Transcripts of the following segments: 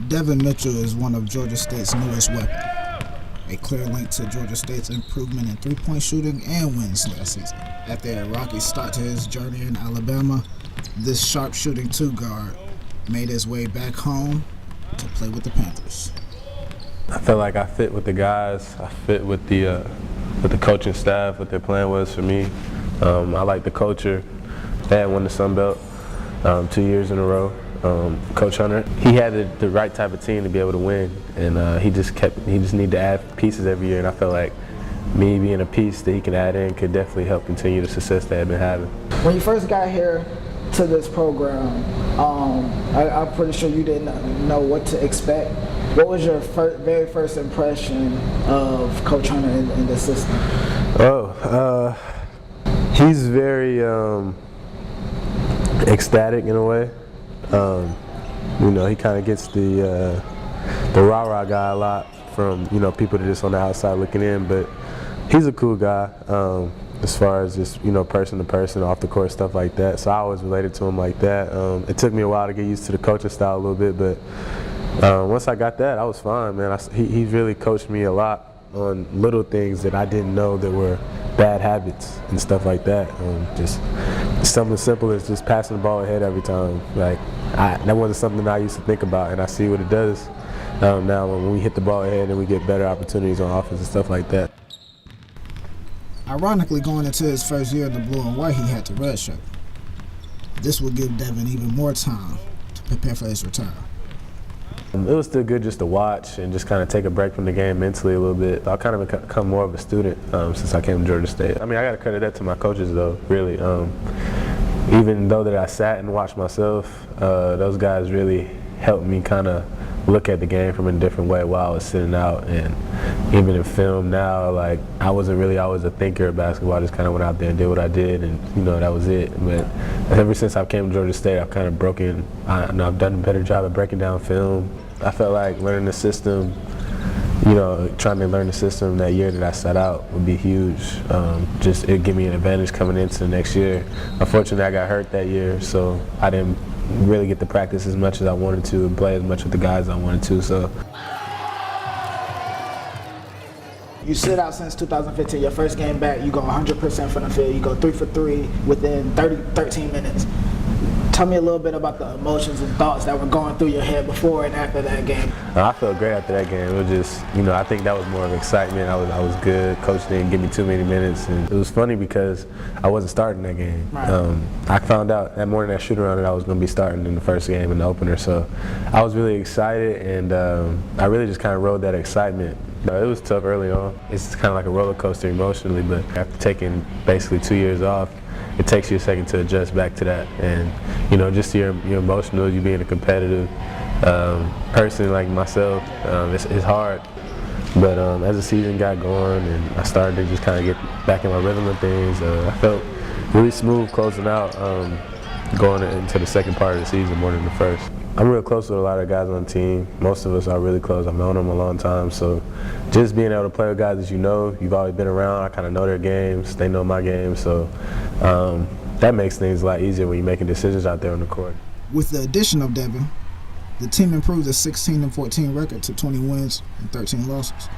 Devin Mitchell is one of Georgia State's newest weapons, a clear link to Georgia State's improvement in three-point shooting and wins last season. After a rocky start to his journey in Alabama, this sharp-shooting two-guard made his way back home to play with the Panthers. I felt like I fit with the guys. I fit with the coaching staff, what their plan was for me. I like the culture. They had won the Sun Belt 2 years in a row. Coach Hunter, he had the right type of team to be able to win, and he just needed to add pieces every year. And I felt like me being a piece that he can add in could definitely help continue the success they had been having. When you first got here to this program, I'm pretty sure you didn't know what to expect. What was your very first impression of Coach Hunter in the system? He's very ecstatic in a way. He kind of gets the rah-rah guy a lot from people that are just on the outside looking in, but he's a cool guy as far as just person to person, off the court, stuff like that. So I always related to him like that. It took me a while to get used to the coaching style a little bit, but once I got that, I was fine, man. He really coached me a lot on little things that I didn't know that were bad habits and stuff like that. Just something simple as just passing the ball ahead every time. Like that wasn't something I used to think about, and I see what it does now when we hit the ball ahead and we get better opportunities on offense and stuff like that. Ironically, going into his first year in the blue and white, he had to redshirt. This will give Devin even more time to prepare for his return. It was still good just to watch and just kind of take a break from the game mentally a little bit. I kind of become more of a student since I came to Georgia State. I mean, I got to credit that to my coaches, though, really. Even though that I sat and watched myself, those guys really helped me kind of look at the game from a different way while I was sitting out. And even in film now, like, I wasn't really always a thinker of basketball. I just kind of went out there and did what I did, and that was it. But ever since I came to Georgia State, I've kind of I've done a better job at breaking down film. I felt like learning the system, trying to learn the system that year that I set out would be huge. Just it gave me an advantage coming into the next year. Unfortunately, I got hurt that year, so I didn't really get to practice as much as I wanted to and play as much with the guys I wanted to. So. You sit out since 2015. Your first game back, you go 100% from the field. You go 3 for 3 within 13 minutes. Tell me a little bit about the emotions and thoughts that were going through your head before and after that game. I felt great after that game. It was just, I think that was more of excitement. I was good. Coach didn't give me too many minutes, and it was funny because I wasn't starting that game. Right. I found out that morning that shoot-around that I was going to be starting in the first game in the opener, so I was really excited, and I really just kind of rode that excitement. It was tough early on. It's kind of like a roller coaster emotionally, but after taking basically 2 years off, it takes you a second to adjust back to that. And, just your emotional, you being a competitive person like myself, it's hard. But as the season got going and I started to just kind of get back in my rhythm of things, I felt really smooth closing out, going into the second part of the season more than the first. I'm real close with a lot of guys on the team. Most of us are really close. I've known them a long time. So just being able to play with guys that you've always been around, I kind of know their games, they know my game. So that makes things a lot easier when you're making decisions out there on the court. With the addition of Devin, the team improved the 16-14 record to 20 wins and 13 losses,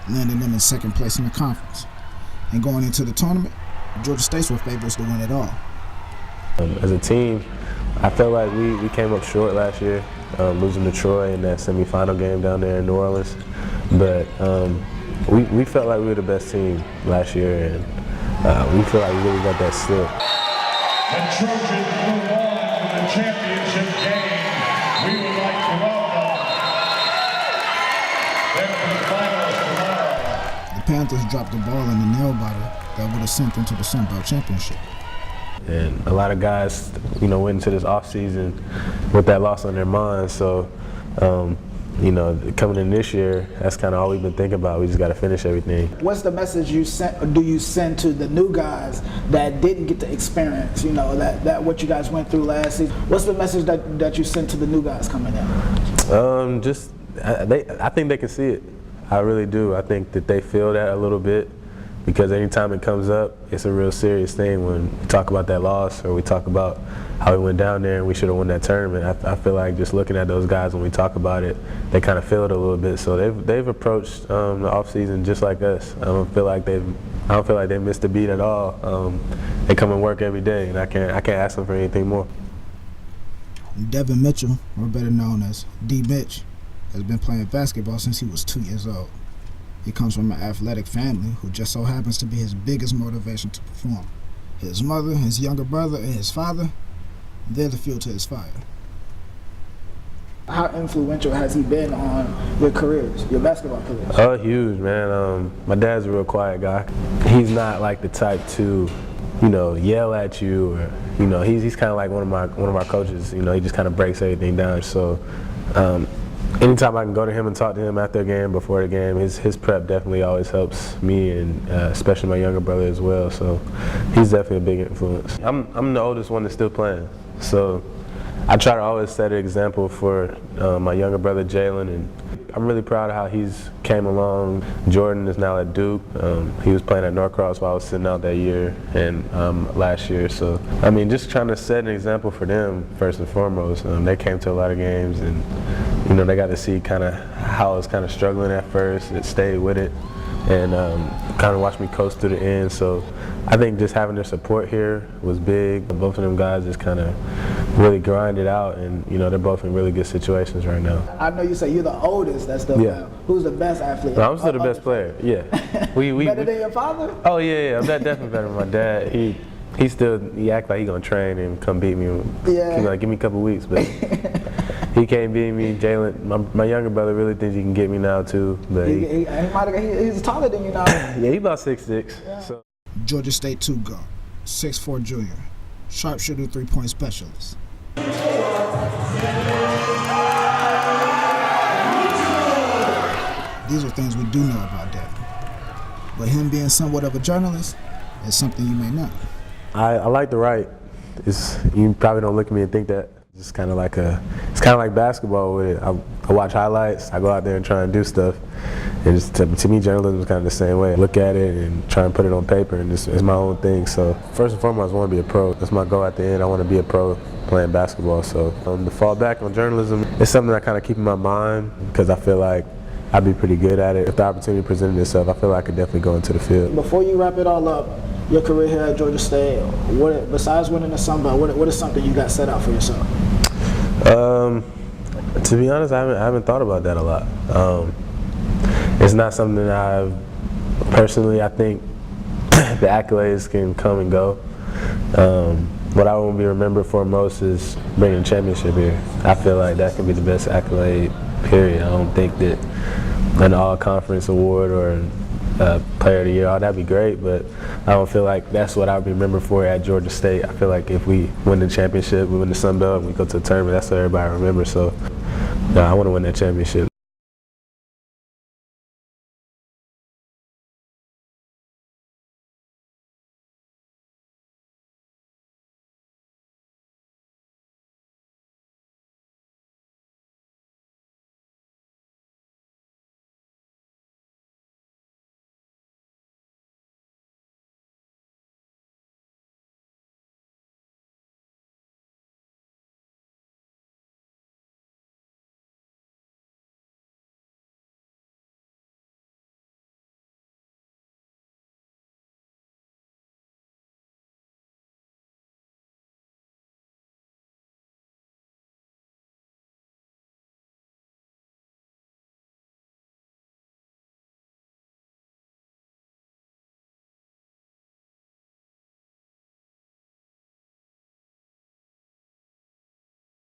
landing them in second place in the conference. And going into the tournament, Georgia State were favorites to win it all. As a team, I felt like we came up short last year, losing to Troy in that semifinal game down there in New Orleans. But we felt like we were the best team last year, and we feel like we really got that slip. The Trojans move on to the championship game. We would like to welcome them to the finals tomorrow. The Panthers dropped the ball in the nail biter that would have sent them to the Sun Belt Championship. And a lot of guys, went into this offseason with that loss on their minds. So, coming in this year, that's kind of all we've been thinking about. We just got to finish everything. What's the message you send to the new guys that didn't get to experience, that what you guys went through last season? What's the message that you send to the new guys coming in? I think they can see it. I really do. I think that they feel that a little bit. because anytime it comes up, it's a real serious thing when we talk about that loss or we talk about how we went down there and we should have won that tournament. I feel like just looking at those guys when we talk about it, they kind of feel it a little bit. So they've approached the offseason just like us. I don't feel like they missed a beat at all. They come and work every day, and I can't ask them for anything more. Devin Mitchell, or better known as D. Mitch, has been playing basketball since he was 2 years old. He comes from an athletic family who just so happens to be his biggest motivation to perform. His mother, his younger brother, and his father, they're the fuel to his fire. How influential has he been on your careers, your basketball careers? Oh, huge, man. My dad's a real quiet guy. He's not like the type to, yell at you, or he's kind of like one of our coaches. He just kind of breaks everything down. So anytime I can go to him and talk to him after a game, before the game, his prep definitely always helps me, and especially my younger brother as well. So he's definitely a big influence. I'm the oldest one that's still playing, so I try to always set an example for my younger brother Jalen, and I'm really proud of how he's came along. Jordan is now at Duke. He was playing at Norcross while I was sitting out that year and last year. So just trying to set an example for them first and foremost. They came to a lot of games, and they got to see kind of how I was kind of struggling at first. It stayed with it, and kind of watched me coast through the end. So I think just having their support here was big. Both of them guys just kind of really grinded out, and they're both in really good situations right now. I know you say you're the oldest. That's the who's the best athlete? No, I'm still the best player. Yeah. Better than your father? Oh yeah. I'm definitely better than my dad. He act like he gonna train and come beat me. Yeah. He's like, give me a couple weeks, but he can't beat me. Jalen, my younger brother, really thinks he can get me now too, but he's taller than you now. Yeah, he's about 6'6". Yeah. So. Georgia State 2 guard, 6'4" junior, sharpshooter, 3-point specialist. These are things we do know about Devin, but him being somewhat of a journalist is something you may not. I like to write. You probably don't look at me and think that. It's kind of like basketball with it. I watch highlights. I go out there and try and do stuff. And to me, journalism is kind of the same way. I look at it and try and put it on paper, and it's my own thing. So first and foremost, I want to be a pro. That's my goal at the end. I want to be a pro playing basketball. So to fall back on journalism, it's something I kind of keep in my mind because I feel like I'd be pretty good at it. If the opportunity presented itself, I feel like I could definitely go into the field. Before you wrap it all up, your career here at Georgia State, besides winning the Sun Belt, what is something you got set out for yourself? To be honest, I haven't thought about that a lot. It's not something that personally, I think the accolades can come and go. What I want to be remembered for most is bringing a championship here. I feel like that can be the best accolade, period. I don't think that an all-conference award or player of the year, that'd be great, but I don't feel like that's what I'll be remembered for at Georgia State. I feel like if we win the championship, we win the Sun Belt, and we go to the tournament, that's what everybody remembers. So I want to win that championship.